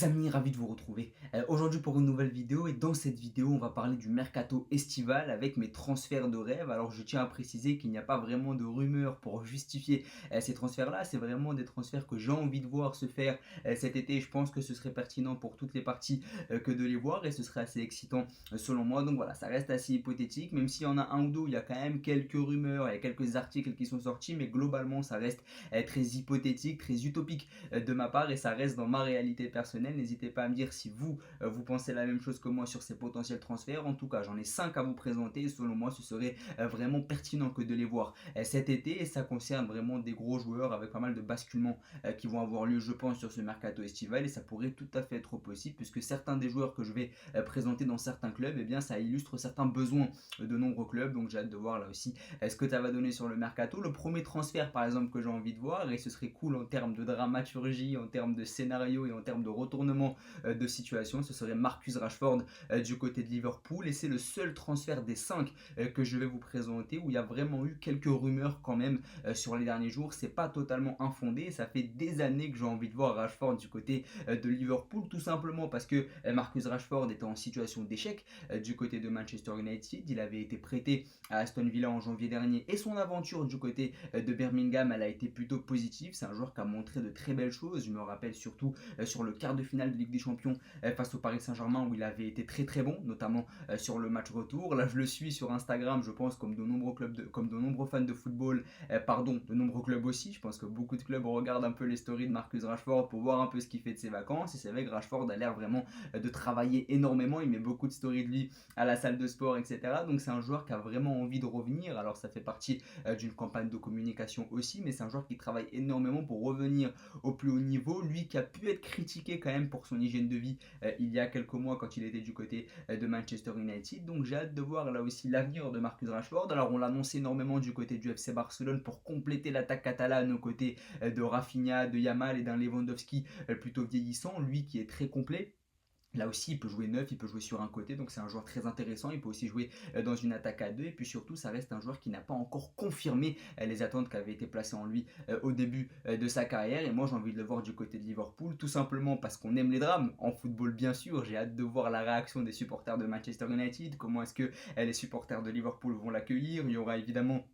Les amis, ravi de vous retrouver aujourd'hui pour une nouvelle vidéo et dans cette vidéo on va parler du mercato estival avec mes transferts de rêve. Alors je tiens à préciser qu'il n'y a pas vraiment de rumeurs pour justifier ces transferts là, c'est vraiment des transferts que j'ai envie de voir se faire cet été. Je pense que ce serait pertinent pour toutes les parties que de les voir et ce serait assez excitant selon moi. Donc voilà, ça reste assez hypothétique, même s'il y en a un ou deux, il y a quand même quelques rumeurs, il y a quelques articles qui sont sortis, mais globalement ça reste très hypothétique, très utopique de ma part et ça reste dans ma réalité personnelle. N'hésitez pas à me dire si vous pensez la même chose que moi sur ces potentiels transferts. En tout cas, j'en ai 5 à vous présenter et selon moi, ce serait vraiment pertinent que de les voir cet été et ça concerne vraiment des gros joueurs avec pas mal de basculements qui vont avoir lieu, je pense, sur ce mercato estival et ça pourrait tout à fait être possible puisque certains des joueurs que je vais présenter dans certains clubs, et bien ça illustre certains besoins de nombreux clubs. Donc j'ai hâte de voir là aussi ce que ça va donner sur le mercato. Le premier transfert par exemple que j'ai envie de voir, et ce serait cool en termes de dramaturgie, en termes de scénario et en termes de retournement de situation, ce serait Marcus Rashford du côté de Liverpool et c'est le seul transfert des 5 que je vais vous présenter où il y a vraiment eu quelques rumeurs quand même sur les derniers jours. C'est pas totalement infondé, ça fait des années que j'ai envie de voir Rashford du côté de Liverpool, tout simplement parce que Marcus Rashford était en situation d'échec du côté de Manchester United. Il avait été prêté à Aston Villa en janvier dernier et son aventure du côté de Birmingham elle a été plutôt positive. C'est un joueur qui a montré de très belles choses. Je me rappelle surtout sur le quart de finale de Ligue des Champions face au Paris Saint-Germain où il avait été très très bon, notamment sur le match retour. Là je le suis sur Instagram, je pense comme de nombreux comme de nombreux fans de football, de nombreux clubs aussi. Je pense que beaucoup de clubs regardent un peu les stories de Marcus Rashford pour voir un peu ce qu'il fait de ses vacances et c'est vrai que Rashford a l'air vraiment de travailler énormément. Il met beaucoup de stories de lui à la salle de sport, etc. Donc c'est un joueur qui a vraiment envie de revenir. Alors ça fait partie d'une campagne de communication aussi, mais c'est un joueur qui travaille énormément pour revenir au plus haut niveau. Lui qui a pu être critiqué quand même pour son hygiène de vie il y a quelques mois quand il était du côté de Manchester United. Donc j'ai hâte de voir là aussi l'avenir de Marcus Rashford. Alors on l'annonce énormément du côté du FC Barcelone pour compléter l'attaque catalane aux côtés de Rafinha, de Yamal et d'un Lewandowski plutôt vieillissant. Lui qui est très complet. Là aussi, il peut jouer neuf, il peut jouer sur un côté, donc c'est un joueur très intéressant. Il peut aussi jouer dans une attaque à deux. Et puis surtout, ça reste un joueur qui n'a pas encore confirmé les attentes qui avaient été placées en lui au début de sa carrière. Et moi, j'ai envie de le voir du côté de Liverpool, tout simplement parce qu'on aime les drames. En football, bien sûr, j'ai hâte de voir la réaction des supporters de Manchester United. Comment est-ce que les supporters de Liverpool vont l'accueillir. Il y aura évidemment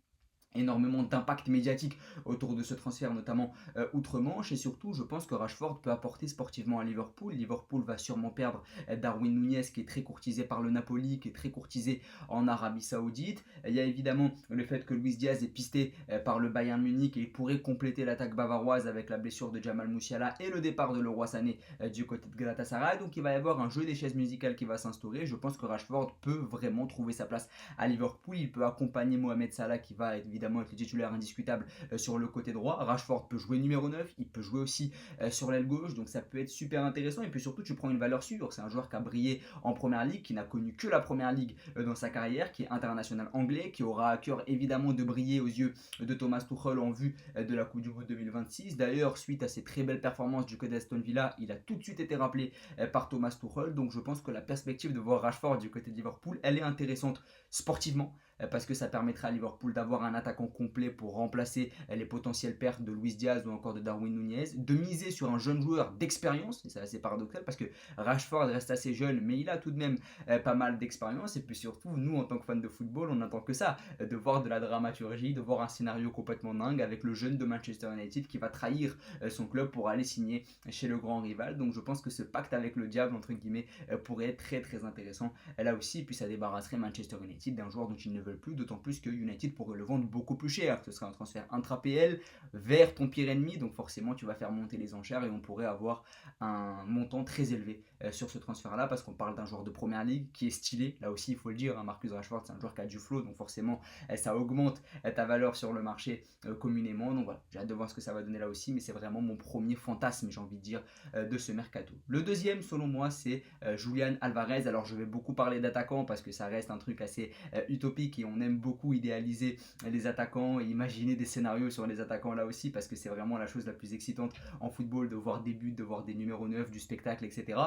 énormément d'impact médiatique autour de ce transfert, notamment outre-Manche. Et surtout, je pense que Rashford peut apporter sportivement à Liverpool. Liverpool va sûrement perdre Darwin Núñez, qui est très courtisé par le Napoli, qui est très courtisé en Arabie Saoudite. Il y a évidemment le fait que Luis Diaz est pisté par le Bayern Munich et pourrait compléter l'attaque bavaroise avec la blessure de Jamal Musiala et le départ de Leroy Sané du côté de Galatasaray. Donc il va y avoir un jeu des chaises musicales qui va s'instaurer. Je pense que Rashford peut vraiment trouver sa place à Liverpool. Il peut accompagner Mohamed Salah qui va évidemment être le titulaire indiscutable sur le côté droit. Rashford peut jouer numéro 9, il peut jouer aussi sur l'aile gauche, donc ça peut être super intéressant. Et puis surtout, tu prends une valeur sûre. C'est un joueur qui a brillé en première ligue, qui n'a connu que la première ligue dans sa carrière, qui est international anglais, qui aura à cœur évidemment de briller aux yeux de Thomas Tuchel en vue de la Coupe du Monde 2026. D'ailleurs, suite à ses très belles performances du côté d'Aston Villa, il a tout de suite été rappelé par Thomas Tuchel. Donc je pense que la perspective de voir Rashford du côté de Liverpool, elle est intéressante sportivement parce que ça permettra à Liverpool d'avoir un attaquant complet pour remplacer les potentielles pertes de Luis Diaz ou encore de Darwin Núñez, de miser sur un jeune joueur d'expérience, et c'est assez paradoxal parce que Rashford reste assez jeune, mais il a tout de même pas mal d'expérience, et puis surtout, nous en tant que fans de football, on n'attend que ça, de voir de la dramaturgie, de voir un scénario complètement dingue avec le jeune de Manchester United qui va trahir son club pour aller signer chez le grand rival. Donc je pense que ce pacte avec le diable, entre guillemets, pourrait être très très intéressant là aussi, et puis ça débarrasserait Manchester United d'un joueur dont ils ne veulent plus, d'autant plus que United pourrait le vendre beaucoup plus cher. Ce serait un transfert intra-PL vers ton pire ennemi, donc forcément tu vas faire monter les enchères et on pourrait avoir un montant très élevé sur ce transfert-là parce qu'on parle d'un joueur de première ligue qui est stylé. Là aussi, il faut le dire, hein, Marcus Rashford, c'est un joueur qui a du flow, donc forcément ça augmente ta valeur sur le marché communément. Donc voilà, j'ai hâte de voir ce que ça va donner là aussi, mais c'est vraiment mon premier fantasme, j'ai envie de dire, de ce mercato. Le deuxième, selon moi, c'est Julian Alvarez. Alors je vais beaucoup parler d'attaquants parce que ça reste un truc assez utopique et on aime beaucoup idéaliser les attaquants et imaginer des scénarios sur les attaquants là aussi parce que c'est vraiment la chose la plus excitante en football de voir des buts, de voir des numéros 9, du spectacle, etc.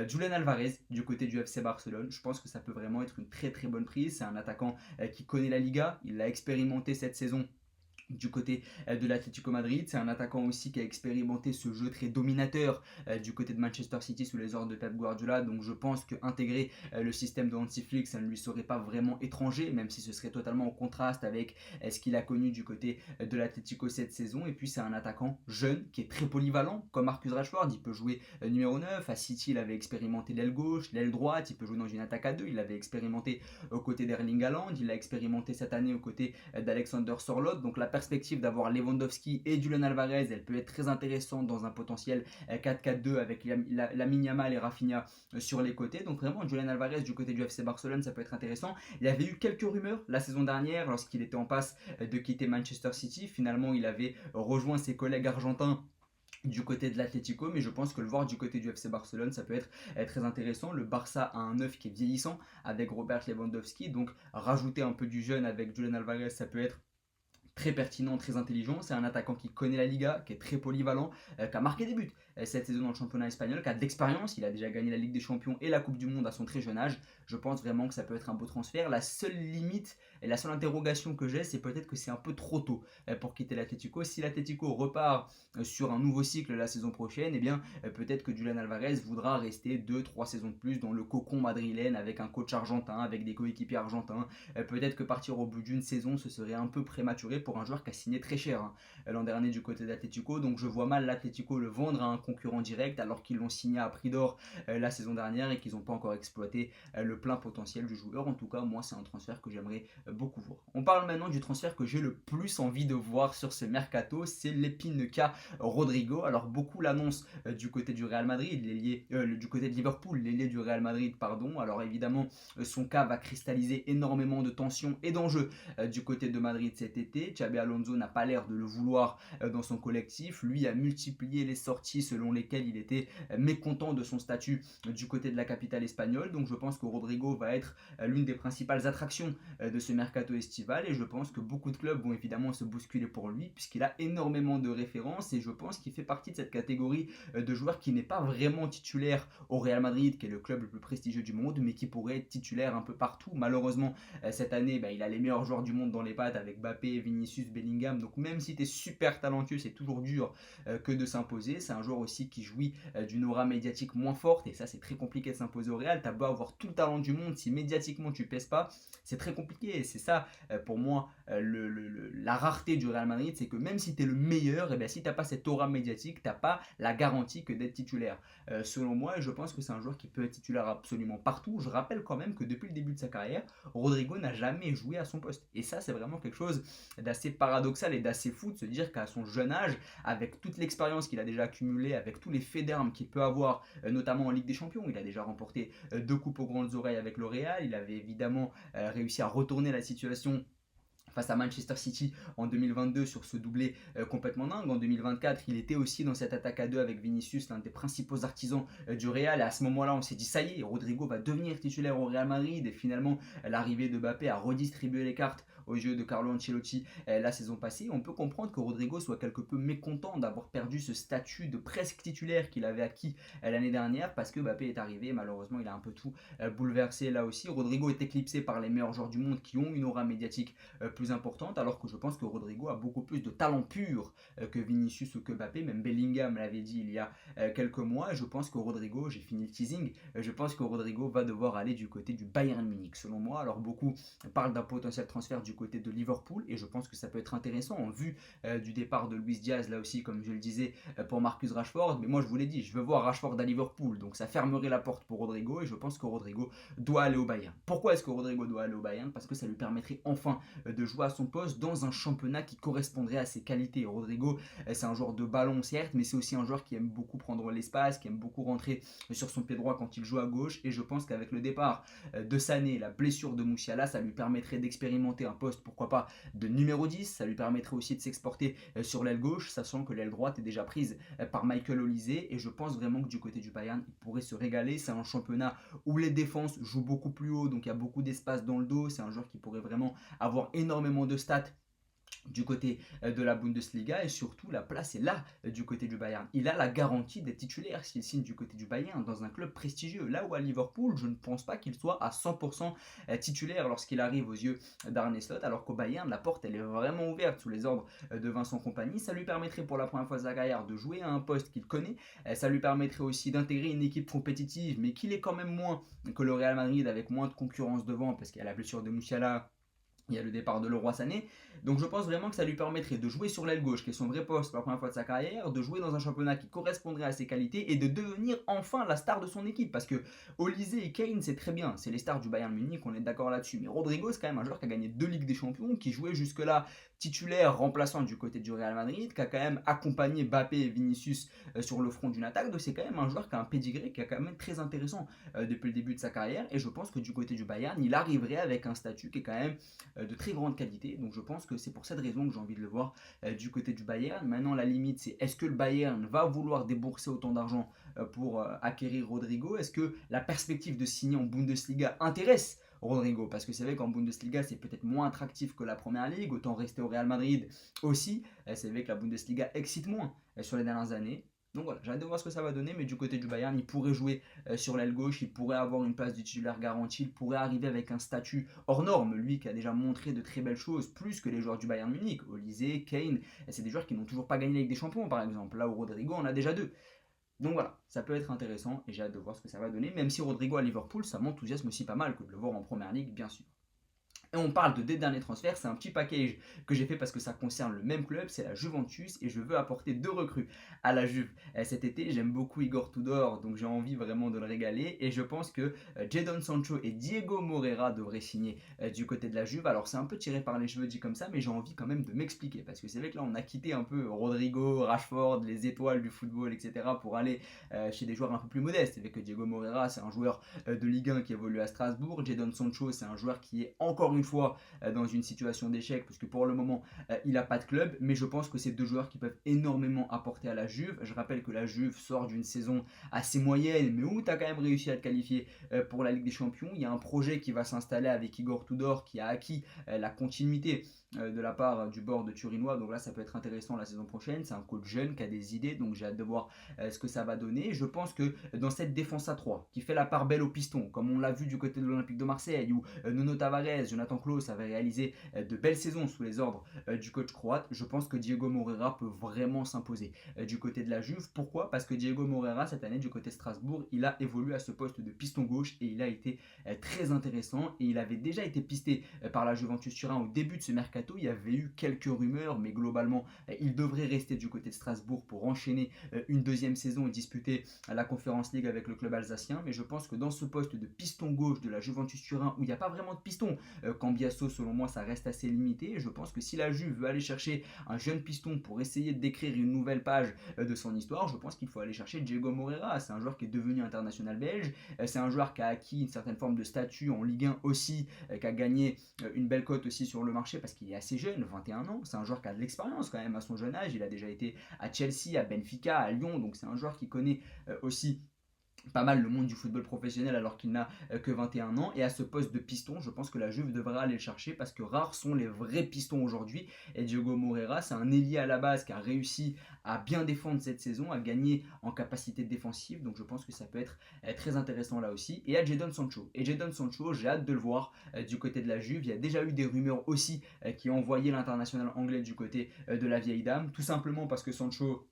Julian Alvarez du côté du FC Barcelone, je pense que ça peut vraiment être une très très bonne prise. C'est un attaquant qui connaît la Liga, il l'a expérimenté cette saison du côté de l'Atlético Madrid. C'est un attaquant aussi qui a expérimenté ce jeu très dominateur du côté de Manchester City sous les ordres de Pep Guardiola. Donc je pense qu'intégrer le système de Hansi Flick, ça ne lui serait pas vraiment étranger, même si ce serait totalement en contraste avec ce qu'il a connu du côté de l'Atlético cette saison. Et puis c'est un attaquant jeune qui est très polyvalent, comme Marcus Rashford. Il peut jouer numéro 9. À City, il avait expérimenté l'aile gauche, l'aile droite. Il peut jouer dans une attaque à deux. Il l'avait expérimenté aux côtés d'Erling Haaland. Il l'a expérimenté cette année aux côtés d'Alexander Sorloth. Donc la perspective d'avoir Lewandowski et Julian Alvarez, elle peut être très intéressante dans un potentiel 4-4-2 avec Lamine Yamal et Rafinha sur les côtés. Donc vraiment, Julian Alvarez du côté du FC Barcelone, ça peut être intéressant. Il y avait eu quelques rumeurs la saison dernière lorsqu'il était en passe de quitter Manchester City. Finalement, il avait rejoint ses collègues argentins du côté de l'Atlético, mais je pense que le voir du côté du FC Barcelone, ça peut être très intéressant. Le Barça a un neuf qui est vieillissant avec Robert Lewandowski, donc rajouter un peu du jeune avec Julian Alvarez, ça peut être très pertinent, très intelligent. C'est un attaquant qui connaît la Liga, qui est très polyvalent, qui a marqué des buts cette saison dans le championnat espagnol, qui a de l'expérience. Il a déjà gagné la Ligue des Champions et la Coupe du Monde à son très jeune âge. Je pense vraiment que ça peut être un beau transfert. La seule limite et la seule interrogation que j'ai, c'est peut-être que c'est un peu trop tôt pour quitter l'Atlético. Si l'Atlético repart sur un nouveau cycle la saison prochaine, eh bien peut-être que Julian Alvarez voudra rester 2-3 saisons de plus dans le cocon madrilène avec un coach argentin, avec des coéquipiers argentins. Peut-être que partir au bout d'une saison, ce serait un peu prématuré pour un joueur qui a signé très cher l'an dernier du côté d'Atlético. Donc je vois mal l'Atlético le vendre à un concurrent direct alors qu'ils l'ont signé à prix d'or la saison dernière et qu'ils n'ont pas encore exploité le plein potentiel du joueur. En tout cas, moi, c'est un transfert que j'aimerais beaucoup voir. On parle maintenant du transfert que j'ai le plus envie de voir sur ce mercato, c'est l'épine K Rodrigo. Alors beaucoup l'annoncent du côté du Real Madrid, du côté de Liverpool, l'ailier du Real Madrid, pardon. Alors évidemment, son cas va cristalliser énormément de tensions et d'enjeux du côté de Madrid cet été. Xabi Alonso n'a pas l'air de le vouloir dans son collectif. Lui a multiplié les sorties selon lesquelles il était mécontent de son statut du côté de la capitale espagnole. Donc je pense que Rodrigo va être l'une des principales attractions de ce mercato estival et je pense que beaucoup de clubs vont évidemment se bousculer pour lui puisqu'il a énormément de références et je pense qu'il fait partie de cette catégorie de joueurs qui n'est pas vraiment titulaire au Real Madrid, qui est le club le plus prestigieux du monde, mais qui pourrait être titulaire un peu partout. Malheureusement, cette année, il a les meilleurs joueurs du monde dans les pattes avec Mbappé, Vinicius, Bellingham. Donc même si tu es super talentueux, c'est toujours dur que de s'imposer. C'est un joueur aussi qui jouit d'une aura médiatique moins forte et ça c'est très compliqué de s'imposer au Real. Tu as beau avoir tout le talent du monde, si médiatiquement tu pèses pas, c'est très compliqué. Et c'est ça pour moi la rareté du Real Madrid, c'est que même si tu es le meilleur, et bien, si tu n'as pas cette aura médiatique, tu n'as pas la garantie que d'être titulaire. Selon moi, je pense que c'est un joueur qui peut être titulaire absolument partout. Je rappelle quand même que depuis le début de sa carrière, Rodrigo n'a jamais joué à son poste. Et ça, c'est vraiment quelque chose d'assez paradoxal et d'assez fou de se dire qu'à son jeune âge, avec toute l'expérience qu'il a déjà accumulée, avec tous les faits d'armes qu'il peut avoir, notamment en Ligue des Champions, il a déjà remporté 2 coupes aux grandes oreilles avec le Real, il avait évidemment réussi à retourner la situation face à Manchester City en 2022 sur ce doublé complètement dingue. En 2024, il était aussi dans cette attaque à deux avec Vinicius, l'un des principaux artisans du Real. Et à ce moment-là, on s'est dit, ça y est, Rodrigo va devenir titulaire au Real Madrid. Et finalement, l'arrivée de Mbappé a redistribué les cartes aux yeux de Carlo Ancelotti la saison passée. On peut comprendre que Rodrigo soit quelque peu mécontent d'avoir perdu ce statut de presque titulaire qu'il avait acquis l'année dernière parce que Mbappé est arrivé. Malheureusement, il a un peu tout bouleversé là aussi. Rodrigo est éclipsé par les meilleurs joueurs du monde qui ont une aura médiatique plus importante, alors que je pense que Rodrigo a beaucoup plus de talent pur que Vinicius ou que Mbappé. Même Bellingham l'avait dit il y a quelques mois. Et je pense que Rodrigo, j'ai fini le teasing, je pense que Rodrigo va devoir aller du côté du Bayern Munich, selon moi. Alors beaucoup parlent d'un potentiel transfert du côté de Liverpool et je pense que ça peut être intéressant en vue du départ de Luis Diaz, là aussi, comme je le disais, pour Marcus Rashford. Mais moi, je vous l'ai dit, je veux voir Rashford à Liverpool, donc ça fermerait la porte pour Rodrigo et je pense que Rodrigo doit aller au Bayern. Pourquoi est-ce que Rodrigo doit aller au Bayern? Parce que ça lui permettrait enfin de jouer à son poste dans un championnat qui correspondrait à ses qualités. Rodrigo, c'est un joueur de ballon certes, mais c'est aussi un joueur qui aime beaucoup prendre l'espace, qui aime beaucoup rentrer sur son pied droit quand il joue à gauche et je pense qu'avec le départ de Sané, la blessure de Musiala, ça lui permettrait d'expérimenter un poste, pourquoi pas, de numéro 10, ça lui permettrait aussi de s'exporter sur l'aile gauche, sachant que l'aile droite est déjà prise par Michael Olise et je pense vraiment que du côté du Bayern, il pourrait se régaler. C'est un championnat où les défenses jouent beaucoup plus haut, donc il y a beaucoup d'espace dans le dos, c'est un joueur qui pourrait vraiment avoir énormément de stats du côté de la Bundesliga et surtout la place est là du côté du Bayern. Il a la garantie d'être titulaire s'il signe du côté du Bayern dans un club prestigieux. Là où à Liverpool, je ne pense pas qu'il soit à 100% titulaire lorsqu'il arrive aux yeux d'Arne Slot, alors qu'au Bayern, la porte elle est vraiment ouverte sous les ordres de Vincent Kompany. Ça lui permettrait pour la première fois de sa carrière de jouer à un poste qu'il connaît. Ça lui permettrait aussi d'intégrer une équipe compétitive, mais qu'il est quand même moins que le Real Madrid avec moins de concurrence devant parce qu'il y a la blessure de Musiala, il y a le départ de Leroy Sané. Donc je pense vraiment que ça lui permettrait de jouer sur l'aile gauche, qui est son vrai poste pour la première fois de sa carrière, de jouer dans un championnat qui correspondrait à ses qualités et de devenir enfin la star de son équipe. Parce que Olise et Kane, c'est très bien, c'est les stars du Bayern Munich, on est d'accord là-dessus. Mais Rodrigo, c'est quand même un joueur qui a gagné 2 Ligues des Champions, qui jouait jusque-là titulaire, remplaçant du côté du Real Madrid, qui a quand même accompagné Mbappé et Vinicius sur le front d'une attaque. Donc c'est quand même un joueur qui a un pedigree qui est quand même très intéressant depuis le début de sa carrière. Et je pense que du côté du Bayern, il arriverait avec un statut qui est quand même de très grande qualité. Donc je pense que c'est pour cette raison que j'ai envie de le voir du côté du Bayern. Maintenant, la limite, c'est est-ce que le Bayern va vouloir débourser autant d'argent pour acquérir Rodrigo? Est-ce que la perspective de signer en Bundesliga intéresse Rodrigo? Parce que c'est vrai qu'en Bundesliga, c'est peut-être moins attractif que la première ligue. Autant rester au Real Madrid aussi. C'est vrai que la Bundesliga excite moins sur les dernières années. Donc voilà, j'ai hâte de voir ce que ça va donner, mais du côté du Bayern, il pourrait jouer sur l'aile gauche, il pourrait avoir une place de titulaire garantie, il pourrait arriver avec un statut hors norme, lui qui a déjà montré de très belles choses, plus que les joueurs du Bayern Munich. Olise, Kane, c'est des joueurs qui n'ont toujours pas gagné la Ligue des Champions par exemple, là où Rodrigo en a déjà 2. Donc voilà, ça peut être intéressant et j'ai hâte de voir ce que ça va donner, même si Rodrigo à Liverpool, ça m'enthousiasme aussi pas mal que de le voir en première ligue, bien sûr. Et on parle de des derniers transferts, c'est un petit package que j'ai fait parce que ça concerne le même club, c'est la Juventus et je veux apporter 2 recrues à la Juve cet été. J'aime beaucoup Igor Tudor, donc j'ai envie vraiment de le régaler et je pense que Jadon Sancho et Diego Moreira devraient signer du côté de la Juve. Alors c'est un peu tiré par les cheveux dit comme ça, mais j'ai envie quand même de m'expliquer parce que c'est vrai que là on a quitté un peu Rodrigo, Rashford, les étoiles du football, etc. pour aller chez des joueurs un peu plus modestes. C'est vrai que Diego Moreira c'est un joueur de Ligue 1 qui évolue à Strasbourg, Jadon Sancho c'est un joueur qui est encore une fois dans une situation d'échec parce que pour le moment il n'a pas de club, mais je pense que c'est 2 joueurs qui peuvent énormément apporter à la Juve. Je rappelle que la Juve sort d'une saison assez moyenne mais où tu as quand même réussi à te qualifier pour la Ligue des Champions. Il y a un projet qui va s'installer avec Igor Tudor qui a acquis la continuité de la part du bord de Turinois, donc là ça peut être intéressant la saison prochaine. C'est un coach jeune qui a des idées, donc j'ai hâte de voir ce que ça va donner. Je pense que dans cette défense à 3 qui fait la part belle au piston, comme on l'a vu du côté de l'Olympique de Marseille où Nuno Tavares, Jonathan Klaus avaient réalisé de belles saisons sous les ordres du coach croate, je pense que Diego Moreira peut vraiment s'imposer du côté de la Juve. Pourquoi? Parce que Diego Moreira cette année du côté de Strasbourg, il a évolué à ce poste de piston gauche et il a été très intéressant et il avait déjà été pisté par la Juventus Turin au début de ce mercato. Il y avait eu quelques rumeurs, mais globalement il devrait rester du côté de Strasbourg pour enchaîner une deuxième saison et disputer la Conference League avec le club alsacien. Mais je pense que dans ce poste de piston gauche de la Juventus Turin où il n'y a pas vraiment de piston, Cambiasso selon moi ça reste assez limité. Je pense que si la Juve veut aller chercher un jeune piston pour essayer d'écrire une nouvelle page de son histoire, je pense qu'il faut aller chercher Diego Moreira. C'est un joueur qui est devenu international belge, c'est un joueur qui a acquis une certaine forme de statut en Ligue 1 aussi, qui a gagné une belle cote aussi sur le marché parce qu'il est assez jeune, 21 ans. C'est un joueur qui a de l'expérience quand même à son jeune âge. Il a déjà été à Chelsea, à Benfica, à Lyon, donc c'est un joueur qui connaît aussi pas mal le monde du football professionnel alors qu'il n'a que 21 ans. Et à ce poste de piston, je pense que la Juve devra aller le chercher parce que rares sont les vrais pistons aujourd'hui. Et Diego Moreira, c'est un ailier à la base qui a réussi à bien défendre cette saison, à gagner en capacité défensive. Donc je pense que ça peut être très intéressant là aussi. Et à Jadon Sancho. Et Jadon Sancho, j'ai hâte de le voir du côté de la Juve. Il y a déjà eu des rumeurs aussi qui ont envoyé l'international anglais du côté de la vieille dame. Tout simplement parce que Sancho,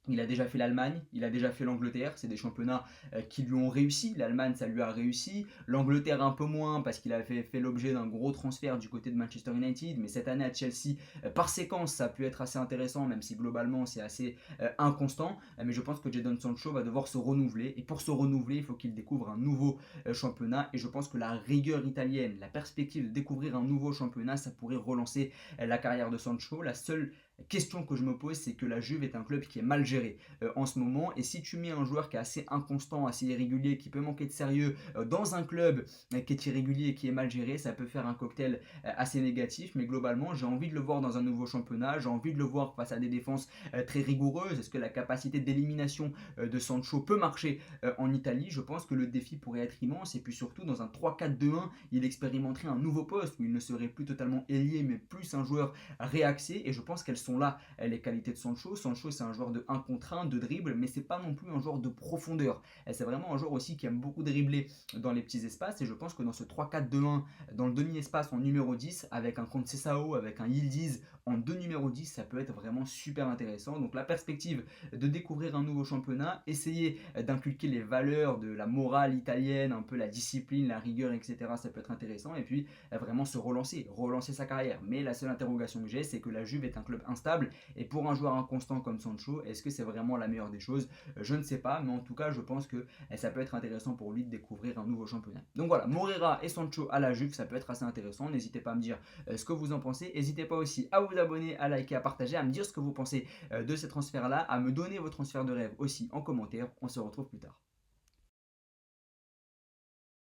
il a déjà fait l'Allemagne, il a déjà fait l'Angleterre, c'est des championnats qui lui ont réussi. L'Allemagne, ça lui a réussi. L'Angleterre, un peu moins, parce qu'il a fait l'objet d'un gros transfert du côté de Manchester United. Mais cette année à Chelsea, par séquence, ça a pu être assez intéressant, même si globalement, c'est assez inconstant. Mais je pense que Jadon Sancho va devoir se renouveler. Et pour se renouveler, il faut qu'il découvre un nouveau championnat. Et je pense que la rigueur italienne, la perspective de découvrir un nouveau championnat, ça pourrait relancer la carrière de Sancho. La seule question que je me pose, c'est que la Juve est un club qui est mal géré en ce moment. Et si tu mets un joueur qui est assez inconstant, assez irrégulier, qui peut manquer de sérieux dans un club qui est irrégulier et qui est mal géré, ça peut faire un cocktail assez négatif. Mais globalement, j'ai envie de le voir dans un nouveau championnat. J'ai envie de le voir face à des défenses très rigoureuses. Est-ce que la capacité d'élimination de Sancho peut marcher en Italie? Je pense que le défi pourrait être immense. Et puis surtout, dans un 3-4-2-1, il expérimenterait un nouveau poste où il ne serait plus totalement ailier, mais plus un joueur réaxé. Et je pense qu'elles sont là, les qualités de Sancho. Sancho, c'est un joueur de 1 contre 1, de dribble, mais c'est pas non plus un joueur de profondeur. C'est vraiment un joueur aussi qui aime beaucoup dribbler dans les petits espaces. Et je pense que dans ce 3-4-2-1, dans le demi-espace en numéro 10, avec un Conceição, avec un Yildiz en deux numéro 10, ça peut être vraiment super intéressant. Donc la perspective de découvrir un nouveau championnat, essayer d'inculquer les valeurs de la morale italienne, un peu la discipline, la rigueur, etc. Ça peut être intéressant. Et puis vraiment se relancer sa carrière. Mais la seule interrogation que j'ai, c'est que la Juve est un club instable. Et pour un joueur inconstant comme Sancho, est-ce que c'est vraiment la meilleure des choses? Je ne sais pas, mais en tout cas, je pense que ça peut être intéressant pour lui de découvrir un nouveau championnat. Donc voilà, Moreira et Sancho à la Juve, ça peut être assez intéressant. N'hésitez pas à me dire ce que vous en pensez. N'hésitez pas aussi à vous abonner, à liker, à partager, à me dire ce que vous pensez de ces transferts-là, à me donner vos transferts de rêve aussi en commentaire. On se retrouve plus tard.